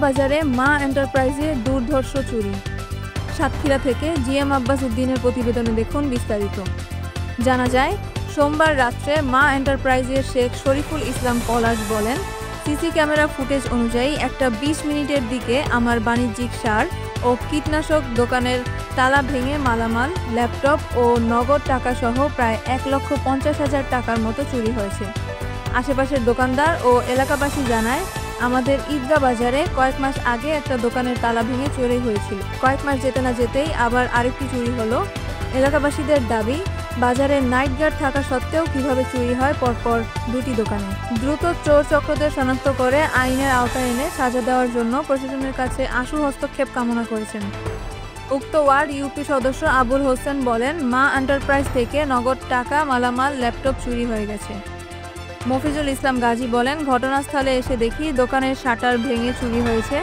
বাজারে মা এন্টারপ্রাইজে দুর্ধর্ষ চুরি। সাতক্ষীরা থেকে জিএম আব্বাস উদ্দিনের প্রতিবেদনে দেখুন বিস্তারিত। জানা যায়, সোমবার রাত্রে মা এন্টারপ্রাইজের শেখ শরীফুল ইসলাম পলাশ বলেন, সিসি ক্যামেরা ফুটেজ অনুযায়ী একটা 20 মিনিটের দিকে আমার বাণিজ্যিক সার ও কীটনাশক দোকানের তালা ভেঙে মালামাল, ল্যাপটপ ও নগদ টাকাসহ প্রায় 1,50,000 টাকার মতো চুরি হয়েছে। আশেপাশের দোকানদার ও এলাকাবাসী জানায়, আমাদের ঈদগাহ বাজারে কয়েক মাস আগে একটা দোকানের তালা ভেঙে চুরি হয়েছিল। কয়েক মাস যেতে না যেতেই আবার আরেকটি চুরি হলো। এলাকাবাসীদের দাবি, বাজারে নাইট গার্ড থাকা সত্ত্বেও কিভাবে চুরি হয় পরপর দুটি দোকানে। দ্রুত চোর চক্রদের শনাক্ত করে আইনের আওতায় এনে সাজা দেওয়ার জন্য প্রশাসনের কাছে আশু হস্তক্ষেপ কামনা করেছেন। উক্ত ওয়ার্ড ইউপি সদস্য আবুল হোসেন বলেন, মা এন্টারপ্রাইজ থেকে নগদ টাকা, মালামাল, ল্যাপটপ চুরি হয়ে গেছে। মফিজুল ইসলাম গাজী বলেন, ঘটনাস্থলে এসে দেখি দোকানের শাটার ভেঙে চুরি হয়েছে।